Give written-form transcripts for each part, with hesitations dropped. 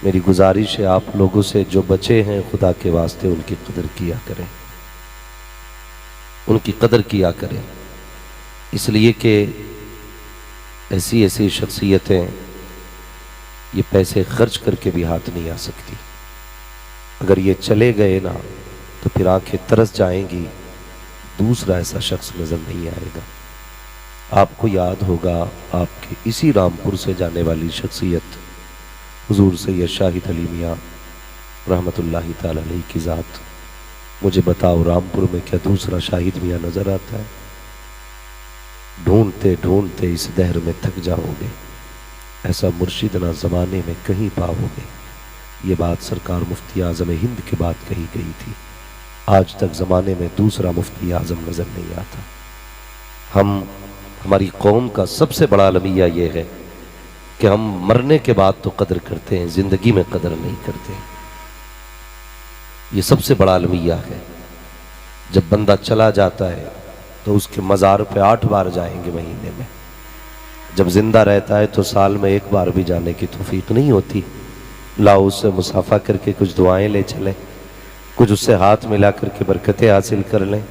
मेरी गुजारिश है आप लोगों से, जो बचे हैं खुदा के वास्ते उनकी कदर किया करें, उनकी कदर किया करें। इसलिए कि ऐसी ऐसी शख्सियतें ये पैसे खर्च करके भी हाथ नहीं आ सकती। अगर ये चले गए ना तो फिर आंखें तरस जाएंगी, दूसरा ऐसा शख्स नजर नहीं आएगा। आपको याद होगा आपके इसी रामपुर से जाने वाली शख्सियत हुजूर सैयद शाहिद अली मियाँ रहमतुल्लाहि ताला अलैहि की ज़ात। मुझे बताओ रामपुर में क्या दूसरा शाहिद मियाँ नजर आता है? ढूंढते ढूंढते इस दहर में थक जाओगे, ऐसा मुर्शिद ना ज़माने में कहीं पाओगे। ये बात सरकार मुफ्ती आज़म हिंद के बाद कही गई थी। आज तक ज़माने में दूसरा मुफ्ती आज़म नज़र नहीं आता। हमारी कौम का सबसे बड़ा अलमिया ये है कि हम मरने के बाद तो कदर करते हैं, ज़िंदगी में कदर नहीं करते। ये सबसे बड़ा अलमिया है। जब बंदा चला जाता है तो उसके मज़ार पे 8 बार जाएंगे महीने में। जब जिंदा रहता है तो साल में 1 बार भी जाने की तौफीक नहीं होती। लाओ उससे मुसाफा करके कुछ दुआएं ले चलें, कुछ उससे हाथ मिला करके बरकतें हासिल कर लें,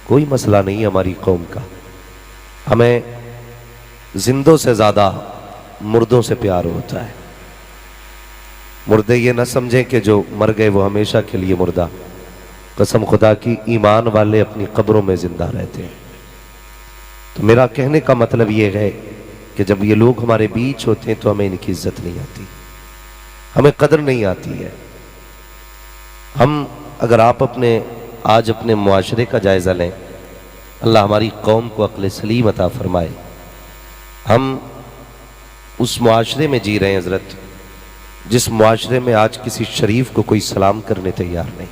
कोई मसला नहीं हमारी कौम का। हमें जिंदों से ज़्यादा मुर्दों से प्यार होता है। मुर्दे ये ना समझें कि जो मर गए वो हमेशा के लिए मुर्दा। कसम खुदा की, ईमान वाले अपनी कब्रों में जिंदा रहते हैं। तो मेरा कहने का मतलब ये है कि जब ये लोग हमारे बीच होते हैं तो हमें इनकी इज्जत नहीं आती, हमें कदर नहीं आती है। अगर आप आज अपने मुआशरे का जायज़ा लें, अल्लाह हमारी कौम को अक्ल सलीम अता फरमाए। हम उस मुआशरे में जी रहे हैं हज़रत, जिस मुआशरे में आज किसी शरीफ को कोई सलाम करने तैयार नहीं।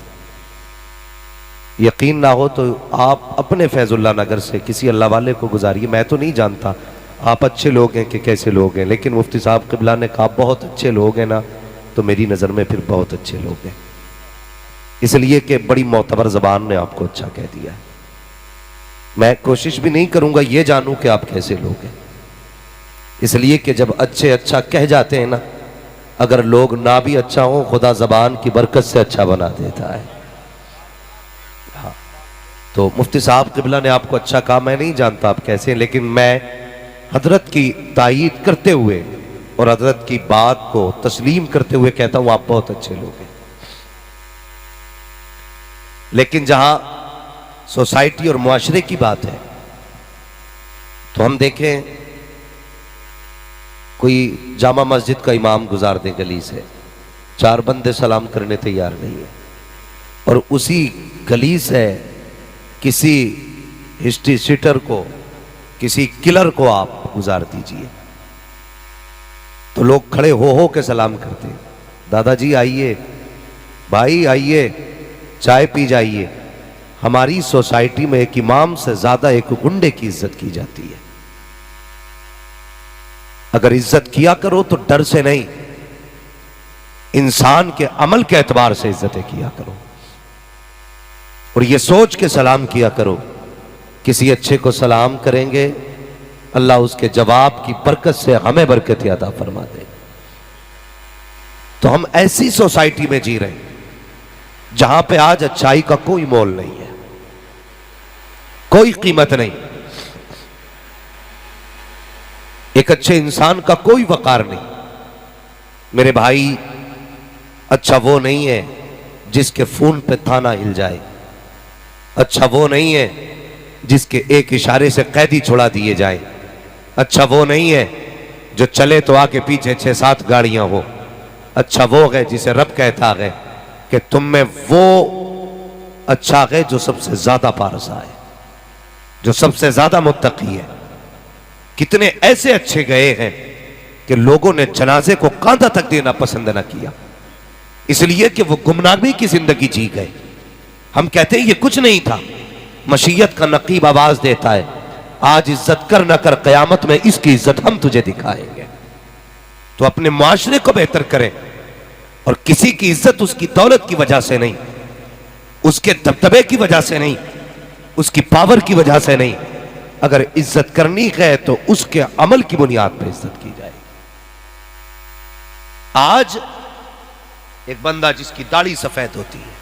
यकीन ना हो तो आप अपने फैजुल्ला नगर से किसी अल्लाह वाले को गुजारिए। मैं तो नहीं जानता आप अच्छे लोग हैं कि कैसे लोग हैं, लेकिन मुफ्ती साहब क़िबला ने कहा बहुत अच्छे लोग हैं ना, तो मेरी नज़र में फिर बहुत अच्छे लोग हैं। इसलिए कि बड़ी मोतबर ज़बान ने आपको अच्छा कह दिया है। मैं कोशिश भी नहीं करूँगा ये जानूँ कि आप कैसे लोग हैं, इसलिए कि जब अच्छे अच्छा कह जाते हैं ना, अगर लोग ना भी अच्छा हो, खुदा ज़बान की बरकत से अच्छा बना देता है। हाँ, तो मुफ्ती साहब क़िबला ने आपको अच्छा कहा, मैं नहीं जानता आप कैसे हैं, लेकिन मैं हजरत की तायीद करते हुए और हजरत की बात को तस्लीम करते हुए कहता हूं आप बहुत अच्छे लोग हैं। लेकिन जहां सोसाइटी और मुआशरे की बात है तो हम देखें, कोई जामा मस्जिद का इमाम गुजार दे गली से, 4 बंदे सलाम करने तैयार नहीं है, और उसी गली से किसी हिस्ट्री सीटर को, किसी किलर को आप गुजार दीजिए तो लोग खड़े हो के सलाम करते हैं, दादाजी आइए, भाई आइए, चाय पी जाइए। हमारी सोसाइटी में एक इमाम से ज्यादा एक गुंडे की इज्जत की जाती है। अगर इज्जत किया करो तो डर से नहीं, इंसान के अमल के एतबार से इज्जतें किया करो और ये सोच के सलाम किया करो, किसी अच्छे को सलाम करेंगे अल्लाह उसके जवाब की बरकत से हमें बरकत अता फरमा दे। तो हम ऐसी सोसाइटी में जी रहे हैं जहां पे आज अच्छाई का कोई मोल नहीं है, कोई कीमत नहीं, एक अच्छे इंसान का कोई वकार नहीं। मेरे भाई, अच्छा वो नहीं है जिसके फोन पे थाना हिल जाए, अच्छा वो नहीं है जिसके एक इशारे से कैदी छुड़ा दिए जाए, अच्छा वो नहीं है जो चले तो आके पीछे 6-7 गाड़ियां हो, अच्छा वो है जिसे रब कहता है कि तुम में वो अच्छा है जो सबसे ज्यादा पारसा है, जो सबसे ज्यादा मुत्तकी है। कितने ऐसे अच्छे गए हैं कि लोगों ने जनाजे को कांधा तक देना पसंद न किया, इसलिए कि वो गुमनामी की जिंदगी जी गए। हम कहते हैं ये कुछ नहीं था, मशीयत का नकीब आवाज देता है, आज इज्जत कर न कर कयामत में इसकी इज्जत हम तुझे दिखाएंगे। तो अपने मुआशरे को बेहतर करें और किसी की इज्जत उसकी दौलत की वजह से नहीं, उसके दबदबे की वजह से नहीं, उसकी पावर की वजह से नहीं। अगर इज्जत करनी है तो उसके अमल की बुनियाद पर इज्जत की जाए। आज एक बंदा जिसकी दाढ़ी सफेद होती है,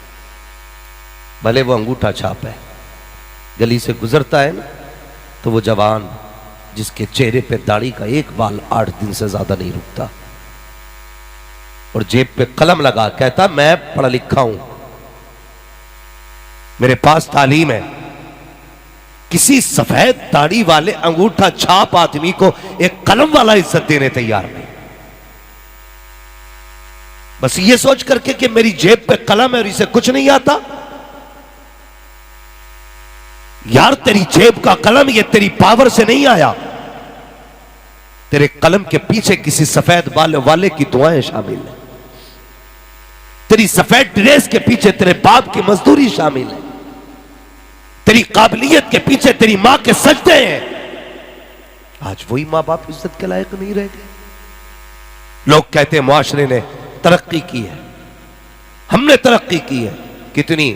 भले वो अंगूठा छाप है, गली से गुजरता है ना, तो वो जवान जिसके चेहरे पे दाढ़ी का एक बाल 8 दिन से ज्यादा नहीं रुकता, और जेब पे कलम लगा कहता मैं पढ़ा लिखा हूं, मेरे पास तालीम है, किसी सफेद दाढ़ी वाले अंगूठा छाप आदमी को एक कलम वाला इज्जत देने तैयार नहीं। बस ये सोच करके कि मेरी जेब पे कलम है और इसे कुछ नहीं आता। यार तेरी जेब का कलम ये तेरी पावर से नहीं आया, तेरे कलम के पीछे किसी सफेद बाल वाले की दुआएं शामिल है, तेरी सफेद ड्रेस के पीछे तेरे बाप की मजदूरी शामिल है, तेरी काबिलियत के पीछे तेरी मां के सजदे हैं। आज वही मां बाप इज्जत के लायक नहीं रह गए। लोग कहते हैं मुआशरे ने तरक्की की है, हमने तरक्की की है, कितनी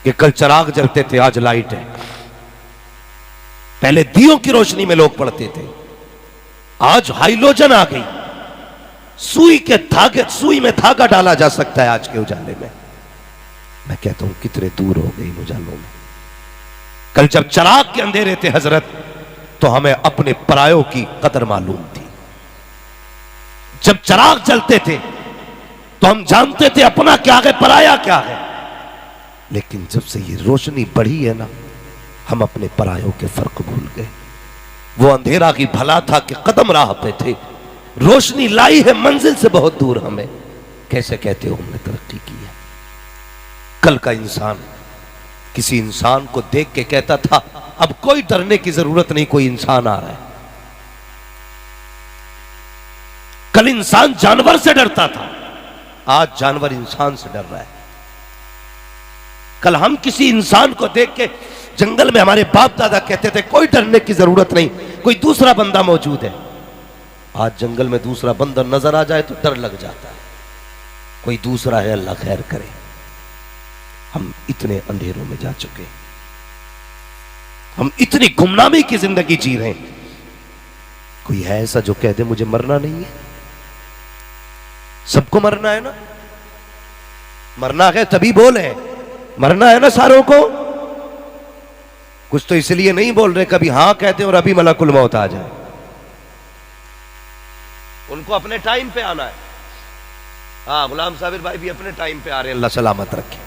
कि कल चिराग जलते थे आज लाइट है, पहले दियों की रोशनी में लोग पढ़ते थे, आज हाइलोजन आ गई, सुई में धागा डाला जा सकता है आज के उजाले में। मैं कहता हूं कितने दूर हो गए इन उजालों में। कल जब चिराग के अंधेरे थे हजरत, तो हमें अपने परायों की कदर मालूम थी। जब चिराग जलते थे तो हम जानते थे अपना क्या है पराया क्या है, लेकिन जब से ये रोशनी बढ़ी है ना, हम अपने परायों के फर्क भूल गए। वो अंधेरा की भला था कि कदम राह पे थे, रोशनी लाई है मंजिल से बहुत दूर हमें। कैसे कहते हो हमने तरक्की की है। कल का इंसान किसी इंसान को देख के कहता था अब कोई डरने की जरूरत नहीं, कोई इंसान आ रहा है। कल इंसान जानवर से डरता था, आज जानवर इंसान से डर रहा है। कल हम किसी इंसान को देख के जंगल में हमारे बाप दादा कहते थे कोई डरने की जरूरत नहीं, कोई दूसरा बंदा मौजूद है। आज जंगल में दूसरा बंदा नजर आ जाए तो डर लग जाता है, कोई दूसरा है, अल्लाह खैर करे। हम इतने अंधेरों में जा चुके, हम इतनी गुमनामी की जिंदगी जी रहे हैं। कोई है ऐसा जो कह दे मुझे मरना नहीं है? सबको मरना है ना, मरना है तभी बोले, मरना है ना सारों को। कुछ तो इसलिए नहीं बोल रहे, कभी हां कहते और अभी मलकुल मौत आ जाए। उनको अपने टाइम पे आना है। हाँ, गुलाम साबिर भाई भी अपने टाइम पे आ रहे हैं, अल्लाह सलामत रखे।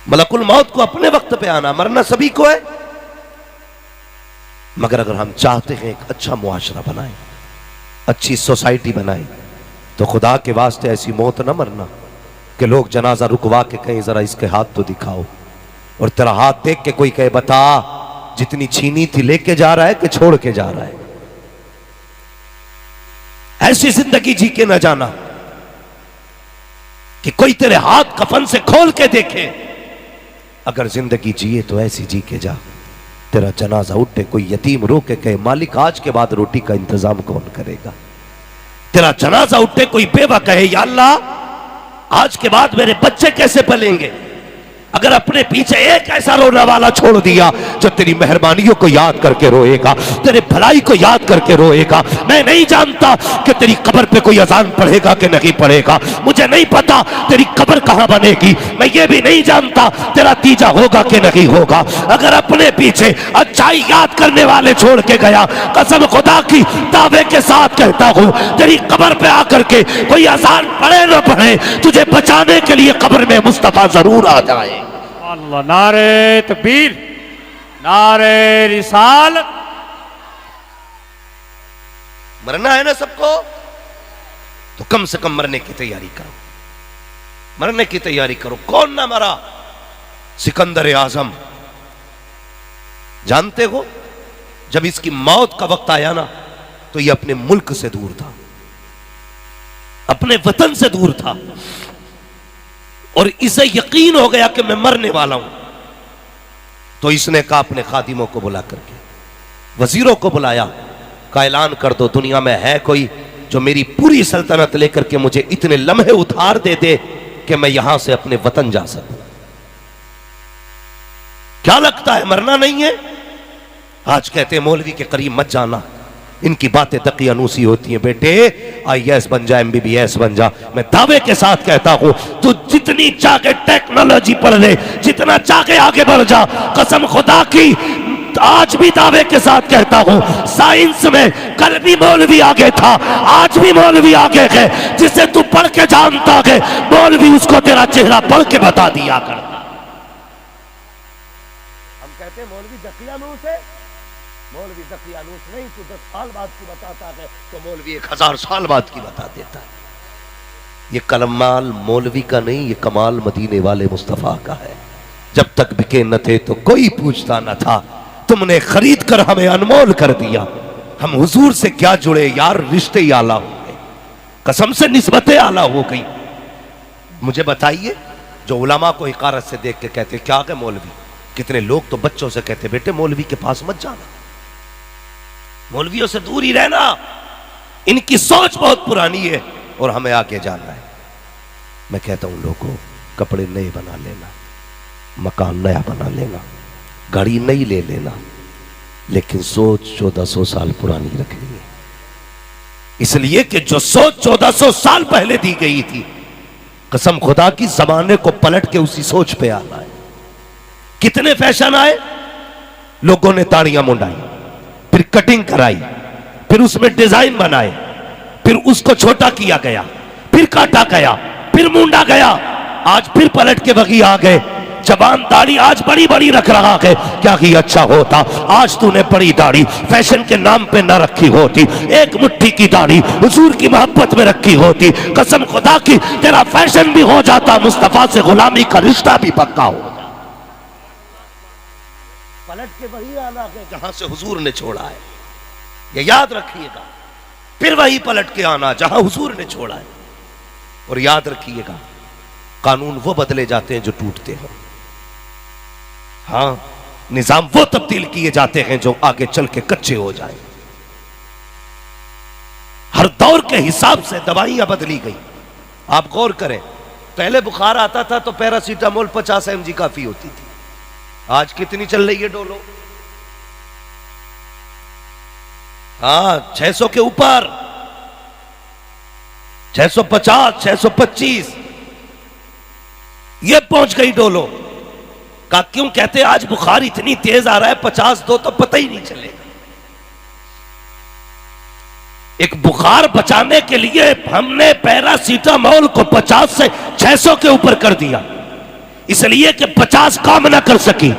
मलकुल मौत को अपने वक्त पे आना, मरना सभी को है। मगर अगर हम चाहते हैं एक अच्छा मुआशरा बनाए, अच्छी सोसाइटी बनाए, तो खुदा के वास्ते ऐसी मौत ना मरना कि लोग जनाजा रुकवा के कहीं जरा इसके हाथ तो दिखाओ, और तेरा हाथ देख के कोई कहे बता जितनी छीनी थी लेके जा रहा है कि छोड़ के जा रहा है। ऐसी जिंदगी जी के न जाना कि कोई तेरे हाथ कफन से खोल के देखे। अगर जिंदगी जिए तो ऐसी जी के जा, तेरा जनाजा उठे कोई यतीम रो के कहे मालिक आज के बाद रोटी का इंतजाम कौन करेगा। तेरा जनाजा उठे कोई बेवा कहे या अल्लाह आज के बाद मेरे बच्चे कैसे पलेंगे। अगर अपने पीछे एक ऐसा रोने वाला छोड़ दिया जो तेरी मेहरबानियों को याद करके रोएगा, तेरे भलाई को याद करके रोएगा। मैं नहीं जानता कि तेरी कब्र पे कोई अजान पढ़ेगा कि नहीं पढ़ेगा, मुझे नहीं पता तेरी कब्र कहां बनेगी, मैं ये भी नहीं जानता तेरा तीजा होगा कि नहीं होगा। अगर अपने पीछे अच्छाई याद करने वाले छोड़ के गया, कसम खुदा की दावे के साथ कहता हूं तेरी कब्र पे आकर के कोई अजान पढ़े ना पढ़े, तुझे बचाने के लिए कब्र में मुस्तफा जरूर आ जाए। अल्लाह, नारे तकबीर, नारे रिसालत। मरना है ना सबको, तो कम से कम मरने की तैयारी करो, मरने की तैयारी करो। कौन ना मरा? सिकंदर आजम। जानते हो जब इसकी मौत का वक्त आया ना, तो ये अपने मुल्क से दूर था, अपने वतन से दूर था, और इसे यकीन हो गया कि मैं मरने वाला हूं। तो इसने कहा अपने खादिमों को बुला करके, वजीरों को बुलाया, का ऐलान कर दो दुनिया में है कोई जो मेरी पूरी सल्तनत लेकर के मुझे इतने लम्हे उधार दे दे कि मैं यहां से अपने वतन जा सकूं। क्या लगता है मरना नहीं है? आज कहते हैं मौलवी के करीब मत जाना, इनकी बातें दकियानूसी होती हैं। बेटे IAS बन जा, MBBS बन जा। मैं दावे के साथ कहता हूं तू जितनी चाहे टेक्नोलॉजी पढ़ ले, जितना चाहे आगे बढ़ जा, कसम खुदा की आज भी दावे के साथ कहता हूं साइंस में कल भी मौलवी आगे था, आज भी मौलवी आगे है। जिसे तू पढ़ के जानता है मौलवी उसको तेरा चेहरा पढ़ के बता दिया करता। हम कहते मौलवी दकियानूस है, मौलवी दकियानूस नहीं। तू 10 साल बाद की बताता है तो मौलवी 1000 साल बाद की बता देता है। ये कमाल मौलवी का नहीं, ये कमाल मदीने वाले मुस्तफा का है। जब तक बिके न थे तो कोई पूछता न था, तुमने खरीद कर हमें अनमोल कर दिया। हम हुजूर से क्या जुड़े यार, रिश्ते ही आला हो गए, कसम से निस्बतें आला हो गई। मुझे बताइए जो उलमा को हिकारत से देख के कहते क्या है मौलवी, कितने लोग तो बच्चों से कहते बेटे मौलवी के पास मत जाना, मौलवियों से दूर ही रहना, इनकी सोच बहुत पुरानी है और हमें आगे जाना है। मैं कहता हूं लोगों कपड़े नए बना लेना, मकान नया बना लेना, गाड़ी नई ले लेना, लेकिन सोच 1400 साल पुरानी रखनी है। इसलिए कि जो सोच 1400 साल पहले दी गई थी, कसम खुदा की जमाने को पलट के उसी सोच पे आना है। कितने फैशन आए, लोगों ने ताड़ियां मुंडाई, फिर कटिंग कराई, फिर उसमें डिजाइन बनाए, फिर उसको छोटा किया गया, फिर काटा गया, फिर मुंडा गया, आज फिर पलट के वही आ गए। जबान दाढ़ी आज बड़ी बड़ी रख रहा है, क्या ही अच्छा होता आज तूने बड़ी दाढ़ी फैशन के नाम पे ना रखी होती, एक मुट्ठी की दाढ़ी हुजूर की मोहब्बत में रखी होती, कसम खुदा की तेरा फैशन भी हो जाता, मुस्तफा से गुलामी का रिश्ता भी पक्का हो जाता। पलट के वही आना है जहां से हुजूर ने छोड़ा है, ये याद रखिएगा। फिर वही पलट के आना जहां हुजूर ने छोड़ा है। और याद रखिएगा कानून वो बदले जाते हैं जो टूटते हैं, हाँ निजाम वो तब्दील किए जाते हैं जो आगे चल के कच्चे हो जाए। हर दौर के हिसाब से दवाइयां बदली गई। आप गौर करें, पहले बुखार आता था तो पैरासीटामोल 50 mg काफी होती थी, आज कितनी चल रही है डोलो? हाँ 600 के ऊपर, 650, 625 ये पहुंच गई डोलो का। क्यों कहते आज बुखार इतनी तेज आ रहा है, 50 दो तो पता ही नहीं चलेगा। एक बुखार बचाने के लिए हमने पैरासीटामोल को 50 से 600 के ऊपर कर दिया, इसलिए कि 50 काम ना कर सकी।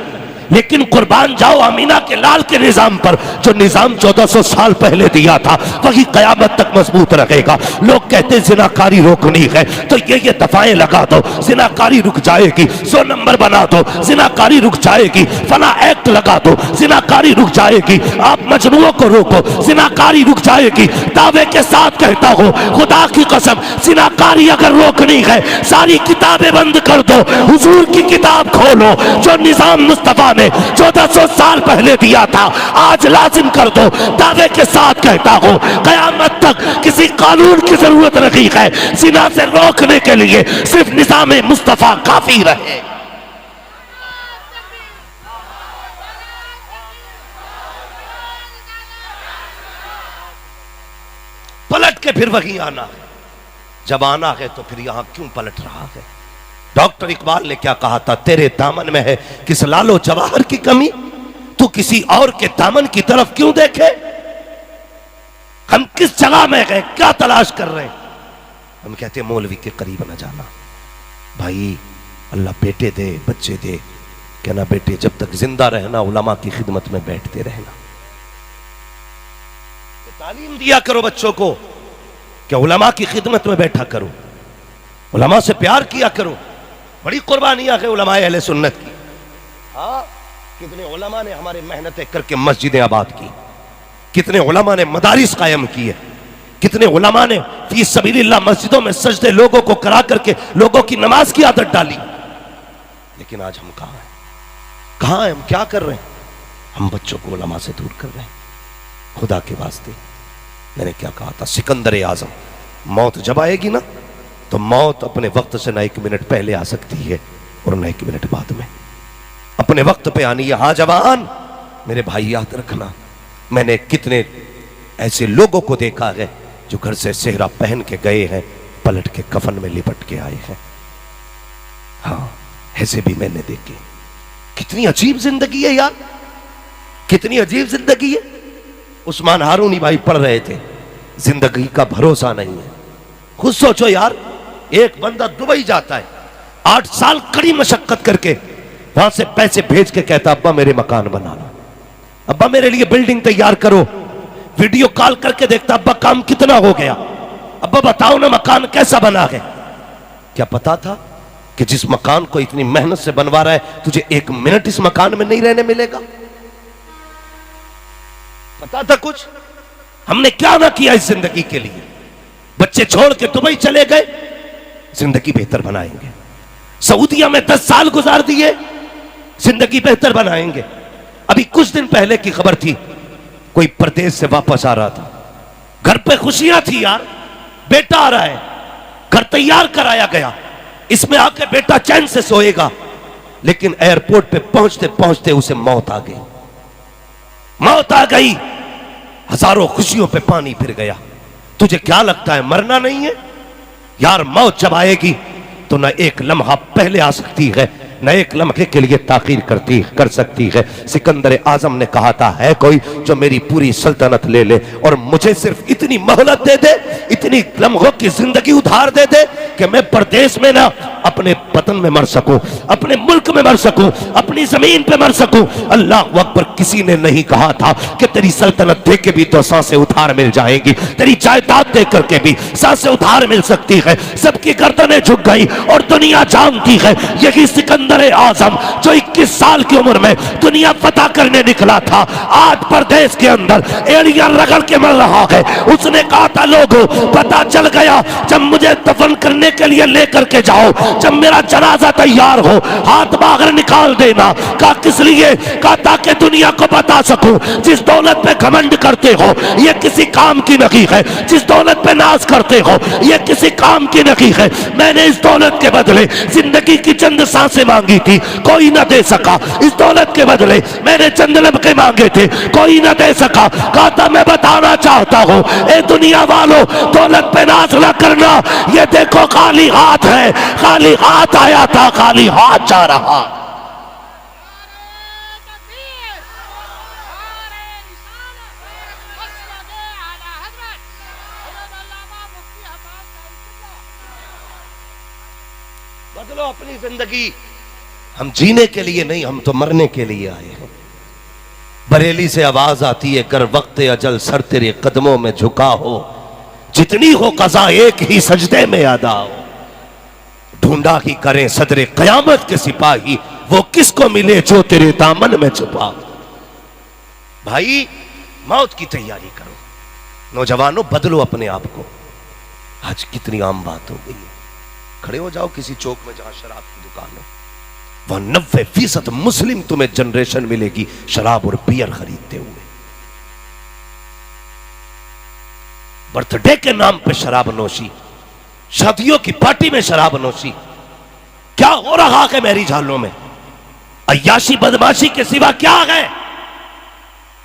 लेकिन कुर्बान जाओ अमीना के लाल के निजाम पर, जो निजाम 1400 साल पहले दिया था वही कयामत तक मजबूत रहेगा। लोग कहते जिनाकारी रोकनी है तो ये दफाएं लगा दो, जिनाकारी रुक जाएगी, 100 नंबर बना दो, जिनाकारी रुक जाएगी, फला एक्ट लगा दो, जिनाकारी रुक जाएगी। आप मजनुओं को रोको, जिनाकारी रुक जाएगी। दावे के साथ कहता हूं खुदा की कसम, जिनाकारी अगर रोकनी है सारी किताबें बंद कर दो, हुजूर की किताब खोलो, जो निजाम मुस्तफा 1400 साल पहले दिया था आज लाजिम कर दो। दावे के साथ कहता हूं कयामत तक किसी कानून की जरूरत नहीं है, जिना से रोकने के लिए सिर्फ निजाम मुस्तफा काफी रहे। पलट के फिर वही आना है, जब आना है तो फिर यहां क्यों पलट रहा है? डॉक्टर इकबाल ने क्या कहा था, तेरे दामन में है किस लालो जवाहर की कमी, तू किसी और के दामन की तरफ क्यों देखे? हम किस जगह में गए, क्या तलाश कर रहे हैं? हम कहते हैं मौलवी के करीब न जाना। भाई अल्लाह बेटे दे, बच्चे दे, कहना बेटे जब तक जिंदा रहना उलमा की खिदमत में बैठते रहना। तालीम दिया करो बच्चों को कि उलमा की खिदमत में बैठा करो, उलमा से प्यार किया करो। बड़ी कुर्बानियां है उलमा अहले सुन्नत की। हाँ कितने उलमा ने हमारे मेहनतें करके मस्जिदें आबाद की, कितने उलमा ने मदारिस कायम किए, कितने उलमा ने फी सबीलिल्लाह मस्जिदों में सजदे लोगों को करा करके लोगों की नमाज की आदत डाली। लेकिन आज हम कहाँ हैं, कहाँ हैं, हम क्या कर रहे हैं? हम बच्चों को उलमा से दूर कर रहे हैं। खुदा के वास्ते मैंने क्या कहा था, सिकंदर आजम, मौत जब आएगी ना तो मौत अपने वक्त से ना 1 मिनट पहले आ सकती है और ना 1 मिनट बाद में, अपने वक्त पे आनी है। हाँ जवान मेरे भाई याद रखना, मैंने कितने ऐसे लोगों को देखा है जो घर से सेहरा पहन के गए हैं, पलट के कफन में लिपट के आए हैं। हाँ, ऐसे भी मैंने देखे। कितनी अजीब जिंदगी है यार, कितनी अजीब जिंदगी है। उस्मान हारूनी भाई पढ़ रहे थे, जिंदगी का भरोसा नहीं है। खुद सोचो यार, एक बंदा दुबई जाता है, 8 साल कड़ी मशक्कत करके वहां से पैसे भेज के कहता अब्बा मेरे मकान बना लो, अब्बा मेरे लिए बिल्डिंग तैयार करो। वीडियो कॉल करके देखता अब्बा काम कितना हो गया, अब्बा बताओ ना मकान कैसा बना है। क्या पता था कि जिस मकान को इतनी मेहनत से बनवा रहा है, तुझे 1 मिनट इस मकान में नहीं रहने मिलेगा? पता था कुछ? हमने क्या ना किया इस जिंदगी के लिए। बच्चे छोड़ के दुबई चले गए, जिंदगी बेहतर बनाएंगे। सऊदिया में 10 साल गुजार दिए, जिंदगी बेहतर बनाएंगे। अभी कुछ दिन पहले की खबर थी, कोई परदेश से वापस आ रहा था, घर पे खुशियां थी यार, बेटा आ रहा है, घर तैयार कराया गया, इसमें आके बेटा चैन से सोएगा। लेकिन एयरपोर्ट पे पहुंचते पहुंचते उसे मौत आ गई, मौत आ गई। हजारों खुशियों पे पानी फिर गया। तुझे क्या लगता है मरना नहीं है यार? मौत जब आएगी तो न एक लम्हा पहले आ सकती है, न एक लम्हे के लिए ताकीर कर सकती है। सिकंदर आजम ने कहा था, है कोई जो मेरी पूरी सल्तनत ले ले और मुझे सिर्फ इतनी मोहलत दे दे, इतनी लम्हों की जिंदगी उधार दे दे कि मैं परदेश में ना अपने वतन में मर सकूं, अपने मुल्क में मर सकूं, अपनी जमीन पे मर सकूं। अल्लाह अकबर। किसी ने नहीं कहा था कि तेरी सल्तनत दे के भी तो सांसें उधार मिल जाएंगी, तेरी जायदाद दे करके भी सांसें उधार मिल सकती है। सबकी गर्दनें झुक गई और दुनिया जानती है यही सिकंदर आजम जो 21 साल की उम्र में दुनिया फतह करने निकला था, आज परदेश के अंदर एड़ियां रगड़ के मर रहा है। उसने कहा था, लोगों पता चल गया, जब मुझे दफन करने के लिए लेकर के जाओ, जब मेरा जनाजा तैयार हो, हाथ बाहर निकाल देना। कहा किस लिए? कहा ताकि दुनिया को बता सकूं, जिस दौलत पे घमंड करते हो ये किसी काम की नहीं है, जिस दौलत पे नाज करते हो ये किसी काम की नहीं है। मैंने इस दौलत के बदले जिंदगी की चंद सांसें मांगी थी, कोई ना दे सका। इस दौलत के बदले मैंने चंद लम्हे मांगे थे, कोई ना दे सका। कहा था मैं बताना चाहता हूं, ए दुनिया वालों, दौलत पे नाज ना करना। ये देखो खाली हाथ है, खाली हाथ आया था, खाली हाथ जा रहा। बदलो अपनी जिंदगी। हम जीने के लिए नहीं, हम तो मरने के लिए आए हैं। बरेली से आवाज आती है, कर वक्त अजल सर तेरे कदमों में झुका हो, जितनी हो कज़ा एक ही सजदे में अदा हो। ढूंढा ही करें सदरे कयामत के सिपाही, वो किसको मिले जो तेरे दामन में छुपा हो। भाई मौत की तैयारी करो। नौजवानों बदलो अपने आप को। आज कितनी आम बात हो गई है। खड़े हो जाओ किसी चौक में जहां शराब की दुकान हो, वहां 90% मुस्लिम तुम्हें जनरेशन मिलेगी शराब और बियर खरीदते हुए। बर्थडे के नाम पे शराब नोशी, शादियों की पार्टी में शराब नोशी। क्या हो रहा है मैरिज हॉलों में? अय्याशी बदमाशी के सिवा क्या है?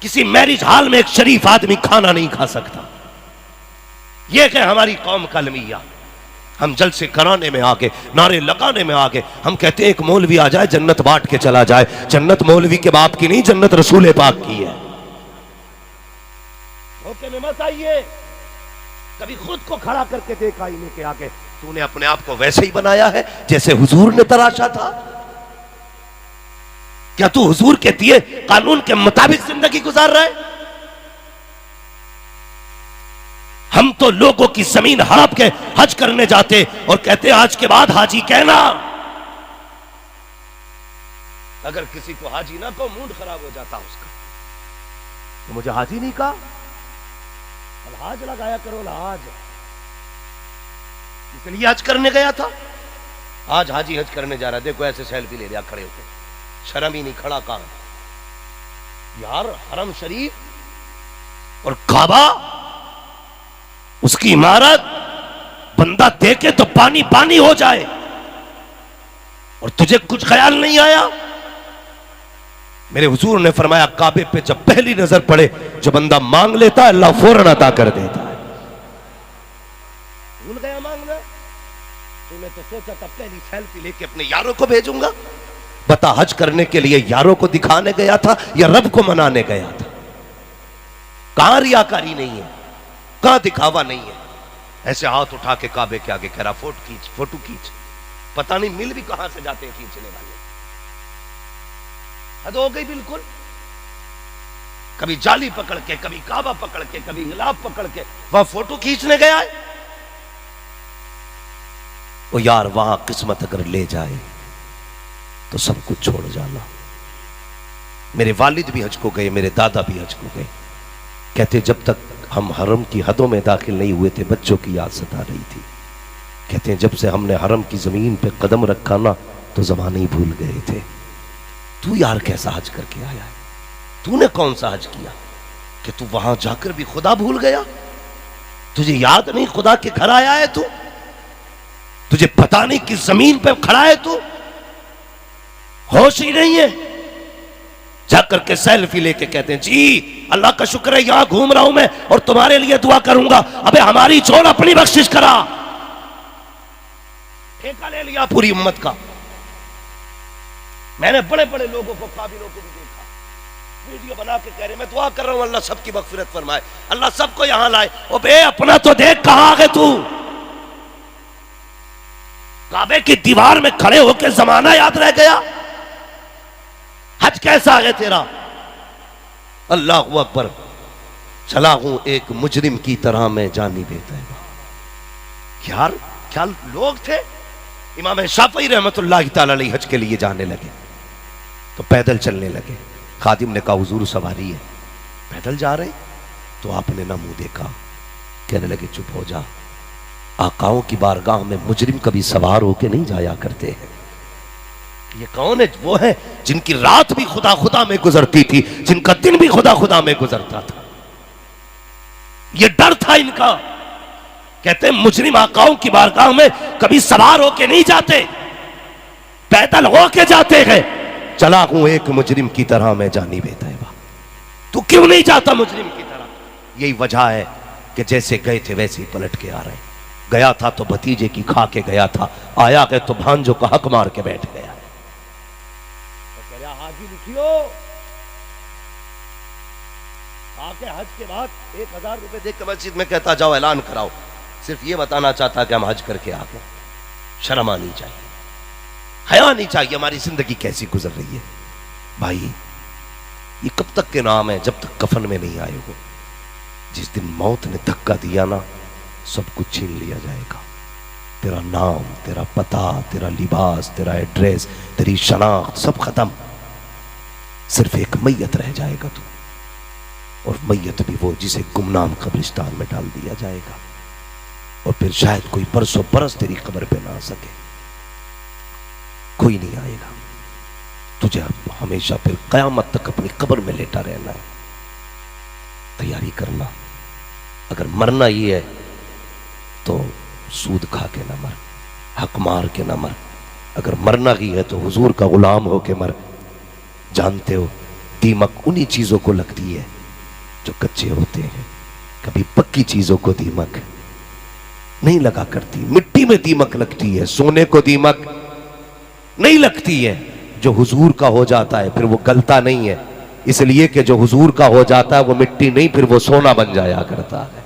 किसी मैरिज हॉल में एक शरीफ आदमी खाना नहीं खा सकता। यह है हमारी कौम का अलमिया। हम जलसे कराने में आगे, नारे लगाने में आगे। हम कहते हैं एक मौलवी आ जाए जन्नत बांट के चला जाए। जन्नत मौलवी के बाप की नहीं, जन्नत रसूल पाक की है। मौके में मत आइए। कभी खुद को खड़ा करके देख आईने के आगे, तूने अपने आप को वैसे ही बनाया है जैसे हुजूर ने तराशा था? क्या तू हुजूर के दिए कानून के मुताबिक जिंदगी गुजार रहा है? हम तो लोगों की जमीन हड़प के हज करने जाते और कहते आज के बाद हाजी कहना। अगर किसी को हाजी ना कहो मूड खराब हो जाता उसका। तो मुझे हाजी नहीं कहा, हाज लगाया करो हाज। इसलिए हज करने गया था, आज हाजी हज करने जा रहा। देखो ऐसे सेल्फी ले लिया खड़े होकर, शर्म ही नहीं। खड़ा कहां यार? हरम शरीफ और काबा, उसकी इमारत बंदा देखे तो पानी पानी हो जाए और तुझे कुछ ख्याल नहीं आया। मेरे हुजूर ने फरमाया काबे पे जब पहली नजर पड़े, जो बंदा मांग लेता है अल्लाह फौरन अता कर देता है। भूल गया मांगना? तूने तो सोचा था पहली सेल्फी लेके अपने यारों को भेजूंगा। बता, हज करने के लिए यारों को दिखाने गया था या रब को मनाने गया था? कहां रियाकारी नहीं है, कहां दिखावा नहीं है। ऐसे हाथ उठा के काबे के आगे कह रहा फोटो खींच, फोटो खींच। पता नहीं मिल भी कहां से जाते हैं खींचने वाले। हद हो गई बिल्कुल। कभी जाली पकड़ के, कभी काबा पकड़ के, कभी गुलाब पकड़ के वहां फोटो खींचने गया है। वो यार वहां किस्मत अगर ले जाए तो सब कुछ छोड़ जाना। मेरे वालिद भी हज को गए, मेरे दादा भी हज को गए। कहते जब तक हम हरम की हदों में दाखिल नहीं हुए थे बच्चों की याद सता रही थी। कहते हैं जब से हमने हरम की जमीन पे कदम रखा ना तो जमाने ही भूल गए थे। तू यार कैसा हज करके आया है? तूने कौन सा हज किया कि तू वहां जाकर भी खुदा भूल गया? तुझे याद नहीं खुदा के घर आया है तू? तुझे पता नहीं किस जमीन पे खड़ा है तू? होश ही नहीं है। जाकर के सेल्फी लेके कहते हैं जी अल्लाह का शुक्र है यहां घूम रहा हूं मैं और तुम्हारे लिए दुआ करूंगा। अबे हमारी छोड़, अपनी बख्शिश करा। ठेका ले लिया पूरी उम्मत का। मैंने बड़े बड़े लोगों को, काबिलों को भी देखा, वीडियो बना के कह रहे मैं दुआ कर रहा हूं अल्लाह सबकी मगफिरत फरमाए, अल्लाह सबको यहां लाए। ओ बे अपना तो देख, कहां आ गए तू? काबे की दीवार में खड़े होकर जमाना याद रह गया। हज कैसा है तेरा? अल्लाह अकबर। चला हूं एक मुजरिम की तरह मैं जानी बेतैबा। यार क्या लोग थे। इमाम शाफई रहमतुल्लाह तआला अलैहि हज के लिए जाने लगे तो पैदल चलने लगे। खादिम ने कहा हुजूर सवारी है। पैदल जा रहे तो आपने ना मुंह देखा। कहने लगे चुप हो जा, आकाओं की बारगाह में मुजरिम कभी सवार होके नहीं जाया करते हैं। ये कौन है? वो है जिनकी रात भी खुदा खुदा में गुजरती थी, जिनका दिन भी खुदा खुदा में गुजरता था। ये डर था इनका। कहते हैं मुजरिम आकाओं की बारगाह में कभी सवार होके नहीं जाते, पैदल होके जाते हैं। चला हूं एक मुजरिम की तरह मैं जानी बेतैबा। तू क्यों नहीं जाता मुजरिम की तरह? यही वजह है कि जैसे गए थे वैसे ही पलट के आ रहे हैं। गया था तो भतीजे की खा के गया था, आया गए तो भांजो का हक मार के बैठ गया। हाजी लिखियो आके हज के बाद 1000 रुपए देख के मस्जिद में कहता जाओ ऐलान कराओ। सिर्फ ये बताना चाहता कि हम हज करके आ गए। शर्म आनी चाहिए, हया नहीं चाहिए। हमारी जिंदगी कैसी गुजर रही है भाई। ये कब तक के नाम है जब तक कफन में नहीं आए हो। जिस दिन मौत ने धक्का दिया ना सब कुछ छीन लिया जाएगा। तेरा नाम, तेरा पता, तेरा लिबास, तेरा एड्रेस, तेरी शनाख्त सब खत्म। सिर्फ एक मैयत रह जाएगा तू, और मैयत भी वो जिसे गुमनाम कब्रिस्तान में डाल दिया जाएगा। और फिर शायद कोई बरसों बरस तेरी कब्र पे ना आ सके, कोई नहीं आएगा। तुझे हमेशा फिर कयामत तक अपनी कब्र में लेटा रहना है। तैयारी करना। अगर मरना ही है तो सूद खा के ना मर, हक मार के ना मर। अगर मरना ही है तो हुजूर का गुलाम होके मर। जानते हो दीमक उन्हीं चीजों को लगती है जो कच्चे होते हैं, कभी पक्की चीजों को दीमक नहीं लगा करती। मिट्टी में दीमक लगती है, सोने को दीमक नहीं लगती है। जो हुजूर का हो जाता है फिर वो गलता नहीं है, इसलिए कि जो हुजूर का हो जाता है वो मिट्टी नहीं, फिर वो सोना बन जाया करता है।